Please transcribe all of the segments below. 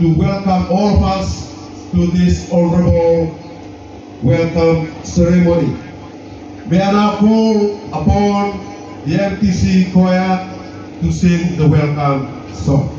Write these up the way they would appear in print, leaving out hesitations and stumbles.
to welcome all of us to this honorable welcome ceremony. May I now call upon the MTC choir to sing the welcome song.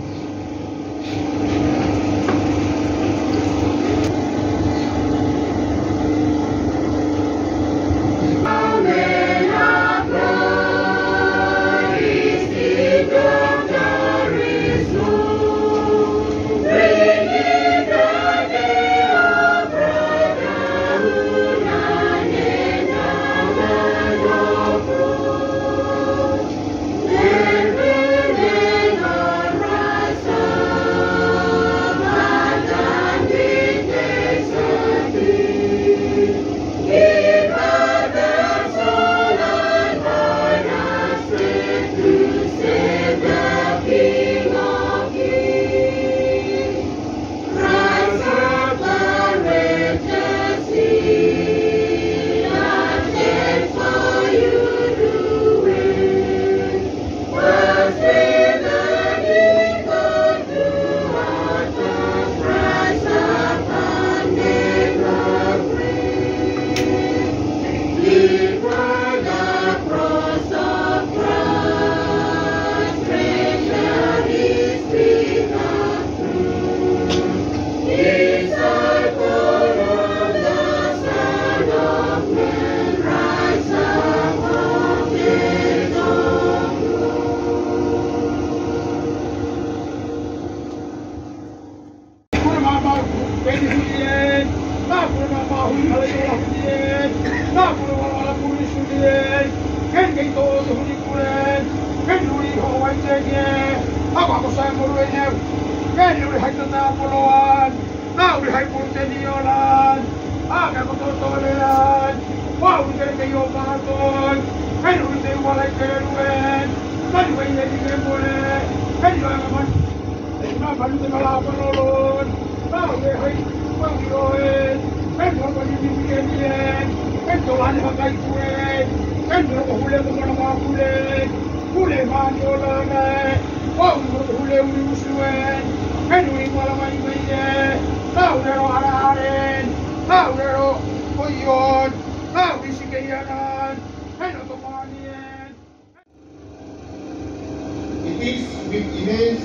It is with immense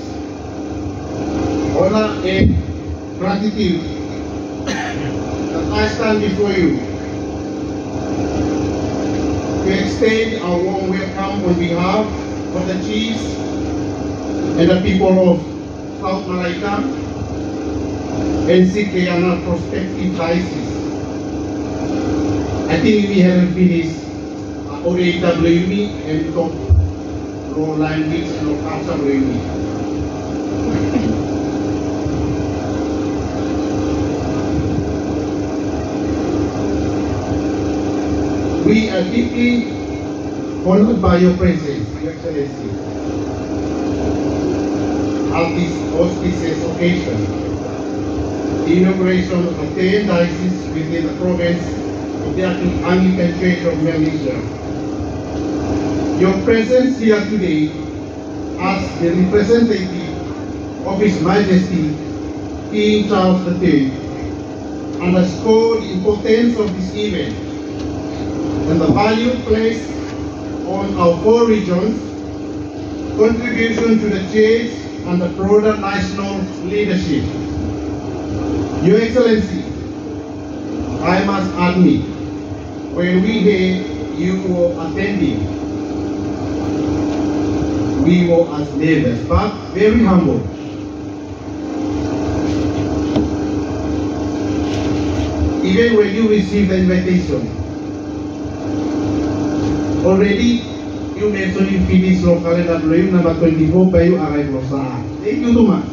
honor and gratitude that I stand before you to extend our warm welcome on behalf of the chiefs and the people of South Malaita and Sikayana prospective diocese. I think we haven't finished OAWE and top raw language and Okasawini. We are deeply honored by your presence, Your Excellency, at this auspicious occasion, the inauguration of the 10 dioceses within the province of the Anglican Church of Melanesia. Your presence here today as the representative of His Majesty King Charles III underscore the importance of this event and the value placed on our 4 regions, contribution to the Church and the broader national leadership. Your Excellency, I must admit, when we heard you were attending, we were as neighbors, but very humble. Even when you received the invitation, already you mentioned you finished your calendar number 24 by you arrive Rosa. Thank you too much.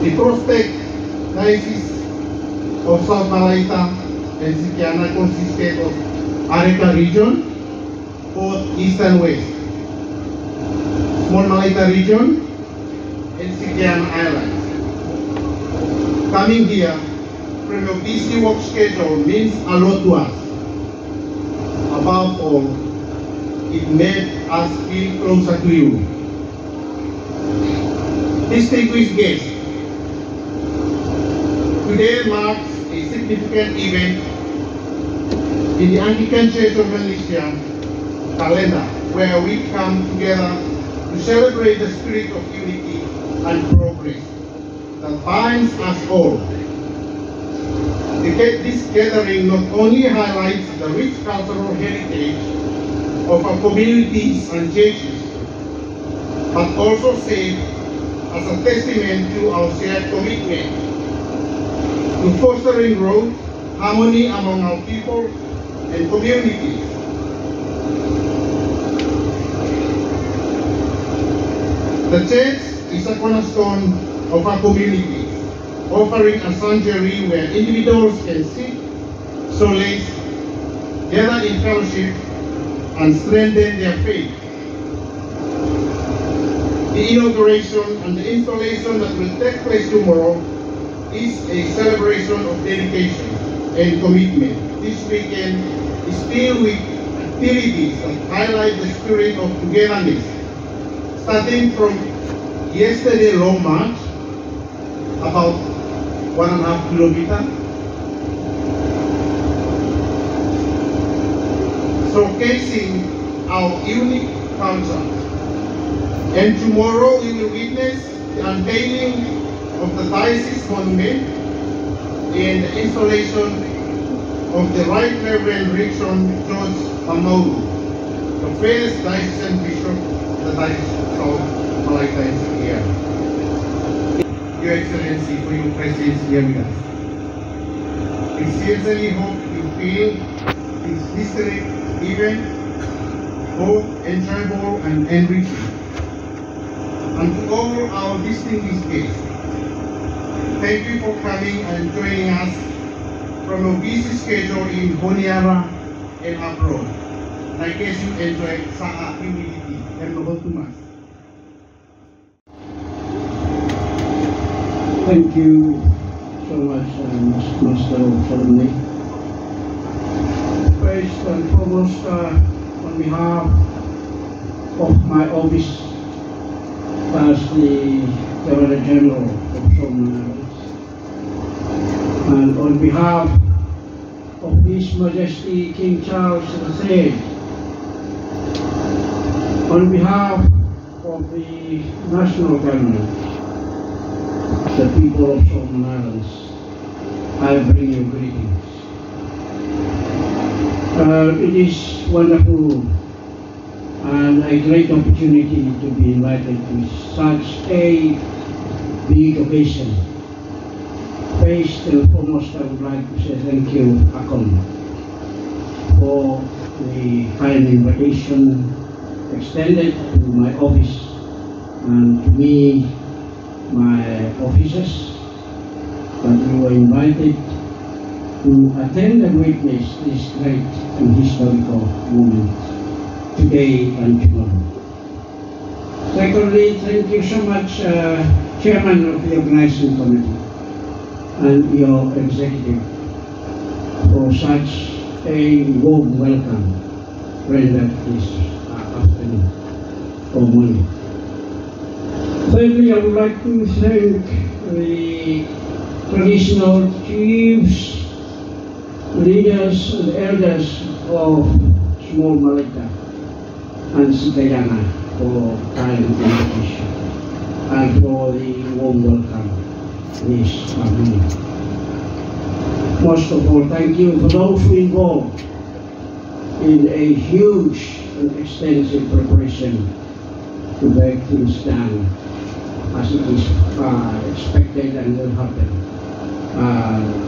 The prospect diocese of South Malaita and Sikayana consisted of Areca region, both east and west, Small Malaita region, and Sikayana Islands. Coming here from your busy work schedule means a lot to us. Above all, it made us feel closer to you. Distinguished guests, today marks a significant event in the Anglican Church of Malaysia calendar, where we come together to celebrate the spirit of unity and progress that binds us all. This gathering not only highlights the rich cultural heritage of our communities and churches, but also serves as a testament to our shared commitment to fostering growth, harmony among our people and communities. The church is a cornerstone of our community, offering a sanctuary where individuals can seek solace, gather in fellowship, and strengthen their faith. The inauguration and the installation that will take place tomorrow is a celebration of dedication and commitment. This weekend is filled with activities that highlight the spirit of togetherness, starting from yesterday's long march, about 1.5 kilometers, showcasing our unique culture. And tomorrow we will witness the unveiling of the diocese monument and the installation of the Right Reverend Rickson George Amauru, the first diocesan bishop of the Diocese of South Malacca here. Your Excellency, for your presence here with us. We sincerely hope you feel this historic event both enjoyable and enriching. And to all our distinguished guests, thank you for coming and joining us from a busy schedule in Honiara and abroad. I guess you enjoy sa humility and mahal tumas. Thank you so much, Master Solomon. First and foremost, on behalf of my office as the Governor General of Solomon, and on behalf of His Majesty King Charles III, on behalf of the national government, the people of Solomon Islands, I bring you greetings. It is wonderful and a great opportunity to be invited to such a big occasion. First and foremost, I would like to say thank you, Akon, for the kind invitation extended to my office and to me, my officers, that you were invited to attend and witness this great and historical moment today and tomorrow. Secondly, thank you so much, Chairman of the Organizing Committee and your executive, for such a warm welcome rendered this afternoon or morning. Thirdly, I would like to thank the traditional chiefs, leaders and elders of Small Malacca and Sikayana for kind invitation and for the warm welcome this afternoon. Most of all, thank you for those who involved in a huge and extensive preparation to make things done as it is expected and will happen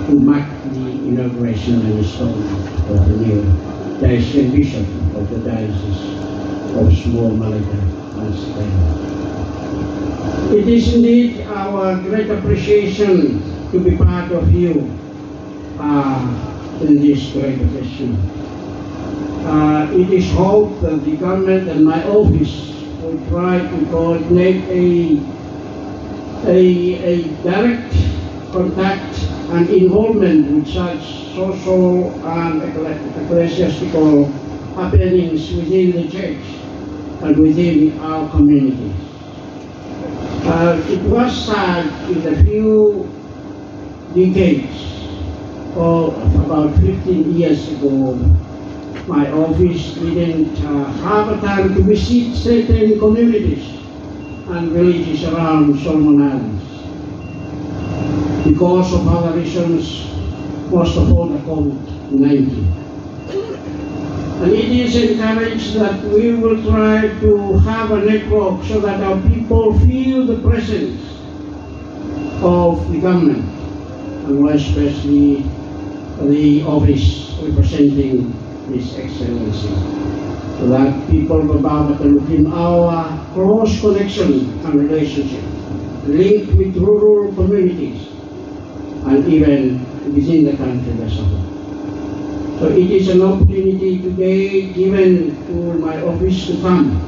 to mark the inauguration and installment of the new diocesan bishop of the Diocese of Small Malacca and Sikayana. It is indeed our great appreciation to be part of you in this great occasion. It is hoped that the government and my office will try to coordinate a direct contact and involvement with such social and ecclesiastical happenings within the church and within our community. It was sad in a few decades, or about 15 years ago, my office didn't have a time to visit certain communities and villages around Solomon Islands. Because of other reasons, most of all the COVID-19. And it is encouraged that we will try to have a network so that our people feel the presence of the government, and more especially the office representing His Excellency, so that people of Baba can look in our close connection and relationship, linked with rural communities, and even within the country as a whole. So it is an opportunity today given to my office to come,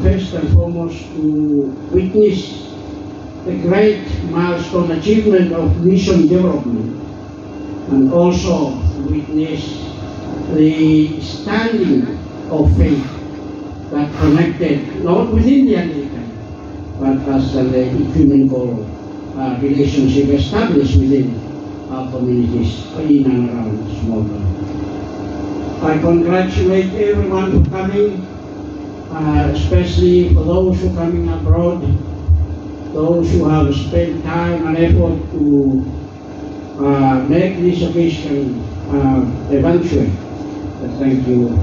first and foremost to witness the great milestone achievement of mission development, and also witness the standing of faith that connected not within the Anglican, but as an ecumenical relationship established within our communities in and around Smalltown. I congratulate everyone for coming, especially for those who are coming abroad, those who have spent time and effort to make this occasion eventually. Thank you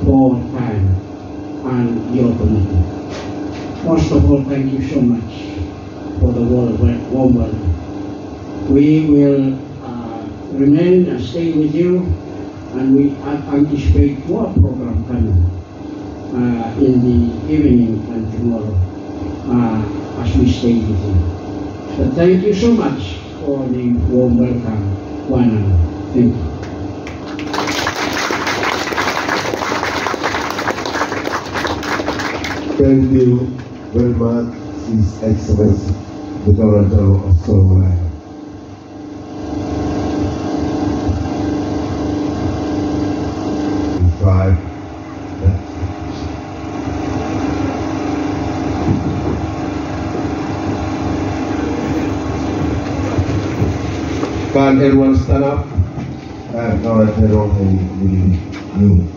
for time and your commitment. Most of all, thank you so much for the warm welcome. We will remain and stay with you, and we anticipate more program coming in the evening and tomorrow as we stay with you. So thank you so much for the warm welcome, one and all. Thank you. Thank you very much, His Excellency, the Governor of Solomon Islands. Can everyone stand up? Now that I don't have any new